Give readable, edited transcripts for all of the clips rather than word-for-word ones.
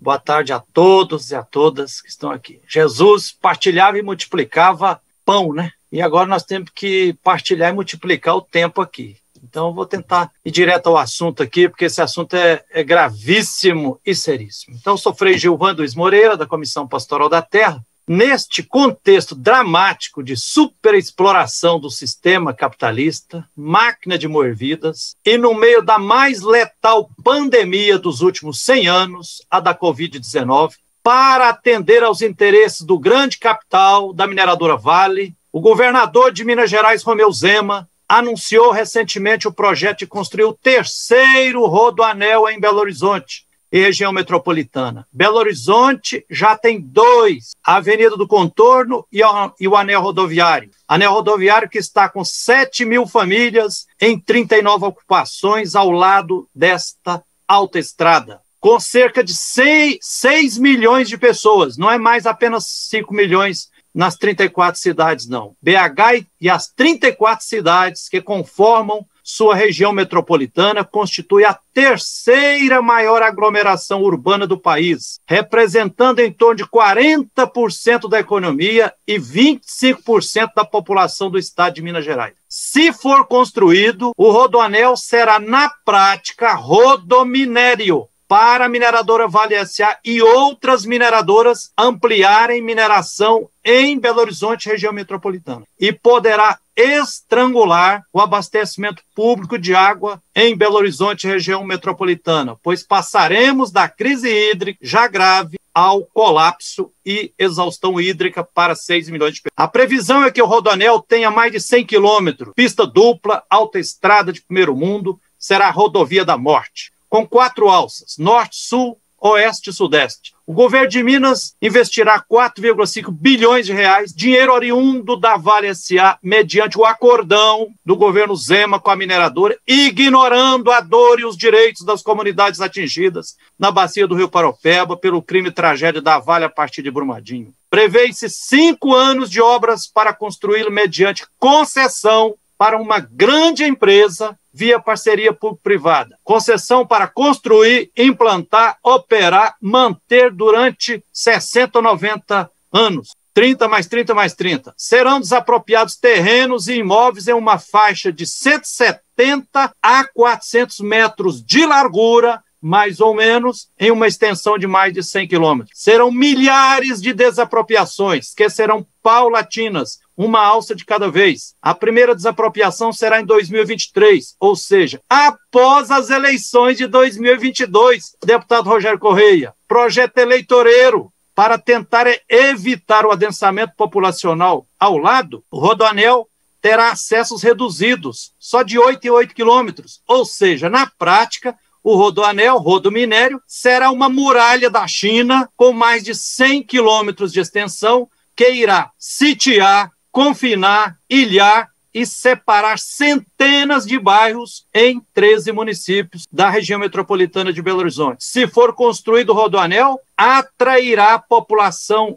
Boa tarde a todos e a todas que estão aqui. Jesus partilhava e multiplicava pão, né? E agora nós temos que partilhar e multiplicar o tempo aqui. Então, eu vou tentar ir direto ao assunto aqui, porque esse assunto é gravíssimo e seríssimo. Então, eu sou Frei Gilvan Luiz Moreira, da Comissão Pastoral da Terra. Neste contexto dramático de superexploração do sistema capitalista, máquina de moer vidas, e no meio da mais letal pandemia dos últimos 100 anos, a da Covid-19, para atender aos interesses do grande capital da mineradora Vale, o governador de Minas Gerais, Romeu Zema, anunciou recentemente o projeto de construir o terceiro rodoanel em Belo Horizonte e região metropolitana. Belo Horizonte já tem 2, a Avenida do Contorno e o anel rodoviário. Anel rodoviário que está com 7 mil famílias em 39 ocupações ao lado desta autoestrada, com cerca de 6 milhões de pessoas, não é mais apenas 5 milhões nas 34 cidades, não. BH e as 34 cidades que conformam sua região metropolitana constitui a terceira maior aglomeração urbana do país, representando em torno de 40% da economia e 25% da população do estado de Minas Gerais. Se for construído, o rodoanel será, na prática, rodominério, para a mineradora Vale S.A. e outras mineradoras ampliarem mineração em Belo Horizonte, região metropolitana. E poderá estrangular o abastecimento público de água em Belo Horizonte, região metropolitana, pois passaremos da crise hídrica já grave ao colapso e exaustão hídrica para 6 milhões de pessoas. A previsão é que o rodoanel tenha mais de 100 quilômetros, pista dupla, autoestrada de primeiro mundo, será a rodovia da morte, com 4 alças, norte, sul, oeste e sudeste. O governo de Minas investirá 4,5 bilhões de reais, dinheiro oriundo da Vale S.A., mediante o acordão do governo Zema com a mineradora, ignorando a dor e os direitos das comunidades atingidas na bacia do Rio Paropeba pelo crime e tragédia da Vale a partir de Brumadinho. Prevê-se 5 anos de obras para construí-lo mediante concessão para uma grande empresa via parceria público-privada. Concessão para construir, implantar, operar, manter durante 60 ou 90 anos. 30 mais 30 mais 30. Serão desapropriados terrenos e imóveis em uma faixa de 170 a 400 metros de largura, mais ou menos, em uma extensão de mais de 100 quilômetros. Serão milhares de desapropriações, que serão paulatinas, uma alça de cada vez. A primeira desapropriação será em 2023, ou seja, após as eleições de 2022. Deputado Rogério Correia, projeto eleitoreiro para tentar evitar o adensamento populacional ao lado, o rodoanel terá acessos reduzidos, só de 8 em 8 quilômetros, ou seja, na prática, o rodoanel, rodominério, será uma muralha da China com mais de 100 quilômetros de extensão que irá sitiar, confinar, ilhar e separar centenas de bairros em 13 municípios da região metropolitana de Belo Horizonte. Se for construído o rodoanel, atrairá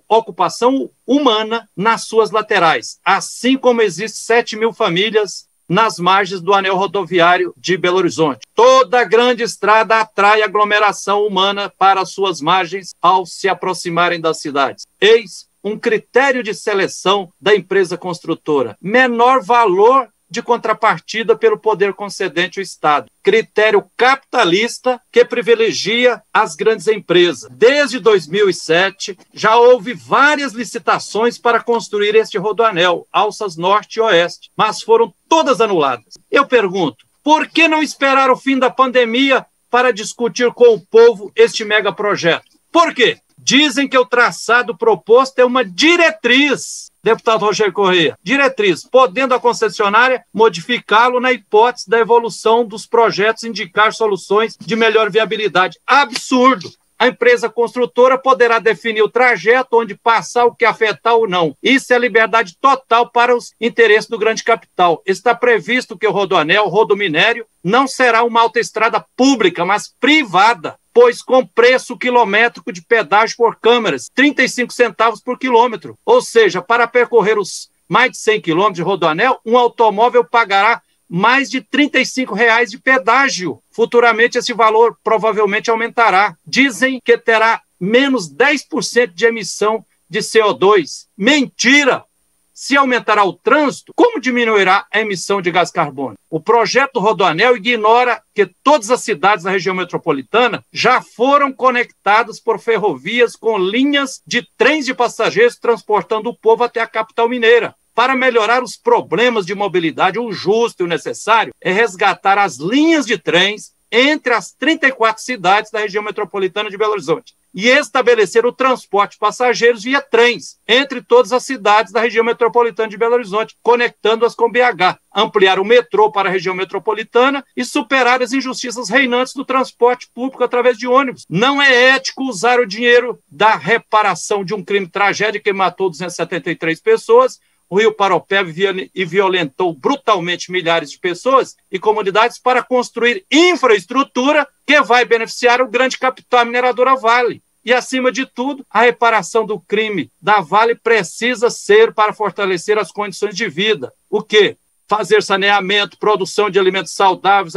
ocupação humana nas suas laterais, assim como existem 7 mil famílias nas margens do anel rodoviário de Belo Horizonte. Toda grande estrada atrai aglomeração humana para suas margens ao se aproximarem das cidades. Eis um critério de seleção da empresa construtora: menor valor de contrapartida pelo poder concedente, o Estado. Critério capitalista que privilegia as grandes empresas. Desde 2007, já houve várias licitações para construir este rodoanel, alças norte e oeste, mas foram todas anuladas. Eu pergunto, por que não esperar o fim da pandemia para discutir com o povo este megaprojeto? Por quê? Dizem que o traçado proposto é uma diretriz, deputado Rogério Correia, diretriz, podendo a concessionária modificá-lo na hipótese da evolução dos projetos, indicar soluções de melhor viabilidade. Absurdo! A empresa construtora poderá definir o trajeto onde passar, o que afetar ou não. Isso é liberdade total para os interesses do grande capital. Está previsto que o rodoanel, o rodominério, não será uma autoestrada pública, mas privada, pois com preço quilométrico de pedágio por câmeras, 35 centavos por quilômetro. Ou seja, para percorrer os mais de 100 quilômetros de rodoanel, um automóvel pagará mais de R$ 35 de pedágio. Futuramente esse valor provavelmente aumentará. Dizem que terá menos 10% de emissão de CO2. Mentira! Se aumentará o trânsito, como diminuirá a emissão de gás carbônico? O projeto Rodoanel ignora que todas as cidades da região metropolitana já foram conectadas por ferrovias com linhas de trens de passageiros transportando o povo até a capital mineira. Para melhorar os problemas de mobilidade, o justo e o necessário é resgatar as linhas de trens entre as 34 cidades da região metropolitana de Belo Horizonte e estabelecer o transporte de passageiros via trens entre todas as cidades da região metropolitana de Belo Horizonte, conectando-as com BH, ampliar o metrô para a região metropolitana e superar as injustiças reinantes do transporte público através de ônibus. Não é ético usar o dinheiro da reparação de um crime tragédia que matou 273 pessoas, o Rio Paropeba e violentou brutalmente milhares de pessoas e comunidades para construir infraestrutura que vai beneficiar o grande capital mineradora Vale. E, acima de tudo, a reparação do crime da Vale precisa ser para fortalecer as condições de vida. O quê? Fazer saneamento, produção de alimentos saudáveis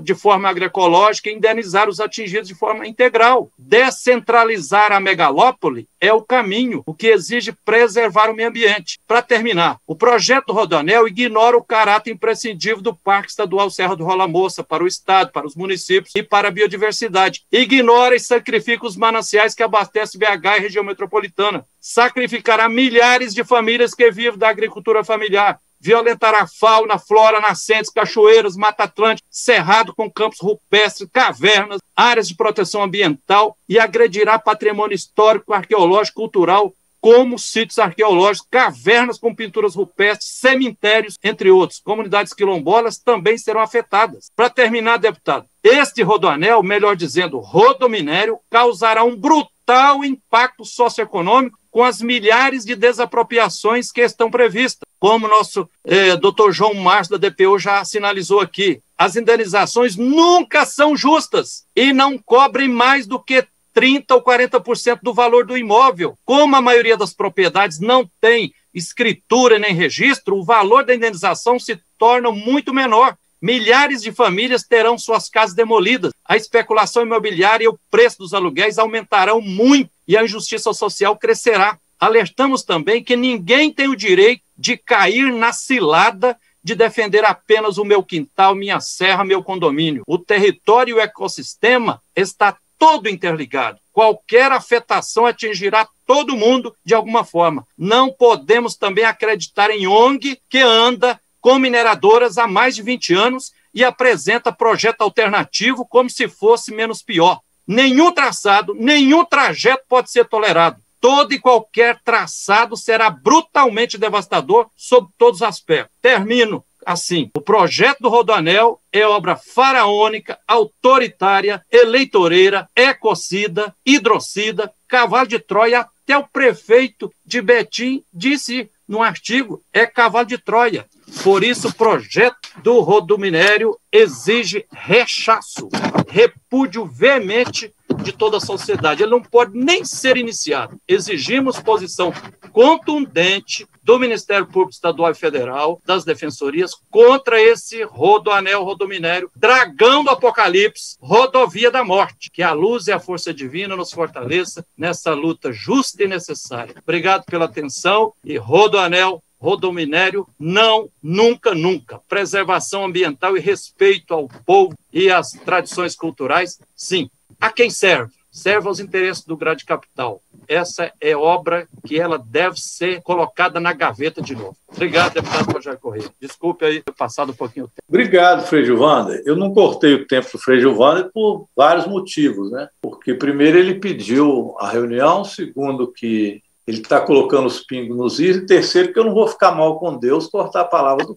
de forma agroecológica e indenizar os atingidos de forma integral. Descentralizar a megalópole é o caminho, o que exige preservar o meio ambiente. Para terminar, o projeto Rodoanel ignora o caráter imprescindível do Parque Estadual Serra do Rola Moça para o Estado, para os municípios e para a biodiversidade. Ignora e sacrifica os mananciais que abastecem BH e região metropolitana. Sacrificará milhares de famílias que vivem da agricultura familiar. Violentará fauna, flora, nascentes, cachoeiras, Mata Atlântica, cerrado com campos rupestres, cavernas, áreas de proteção ambiental e agredirá patrimônio histórico, arqueológico, cultural, como sítios arqueológicos, cavernas com pinturas rupestres, cemitérios, entre outros. Comunidades quilombolas também serão afetadas. Para terminar, deputado, este rodoanel, melhor dizendo, rodominério, causará um brutal impacto socioeconômico com as milhares de desapropriações que estão previstas. Como o nosso Dr. João Márcio da DPU já sinalizou aqui, as indenizações nunca são justas e não cobrem mais do que 30% ou 40% do valor do imóvel. Como a maioria das propriedades não tem escritura nem registro, o valor da indenização se torna muito menor. Milhares de famílias terão suas casas demolidas. A especulação imobiliária e o preço dos aluguéis aumentarão muito e a injustiça social crescerá. Alertamos também que ninguém tem o direito de cair na cilada de defender apenas o meu quintal, minha serra, meu condomínio. O território e o ecossistema está todo interligado. Qualquer afetação atingirá todo mundo de alguma forma. Não podemos também acreditar em ONG que anda com mineradoras há mais de 20 anos e apresenta projeto alternativo como se fosse menos pior. Nenhum traçado, nenhum trajeto pode ser tolerado. Todo e qualquer traçado será brutalmente devastador sob todos os aspectos. Termino assim. O projeto do Rodoanel é obra faraônica, autoritária, eleitoreira, ecocida, hidrocida, cavalo de Troia. Até o prefeito de Betim disse num artigo, é cavalo de Troia. Por isso, o projeto do rodominério exige rechaço, repúdio veemente de toda a sociedade. Ele não pode nem ser iniciado. Exigimos posição contundente do Ministério Público Estadual e Federal, das defensorias, contra esse rodoanel, rodominério, dragão do apocalipse, rodovia da morte. Que a luz e a força divina nos fortaleça nessa luta justa e necessária. Obrigado pela atenção e rodoanel, rodominério, não, nunca, nunca. Preservação ambiental e respeito ao povo e às tradições culturais, sim. A quem serve? Serve aos interesses do grande capital. Essa é obra que ela deve ser colocada na gaveta de novo. Obrigado, deputado Rogério Corrêa. Desculpe aí ter passado um pouquinho o tempo. Obrigado, Frei Gilvander. Eu não cortei o tempo do Frei Gilvander por vários motivos, né? Porque, primeiro, ele pediu a reunião, segundo, que ele está colocando os pingos nos is, e terceiro, que eu não vou ficar mal com Deus cortar a palavra do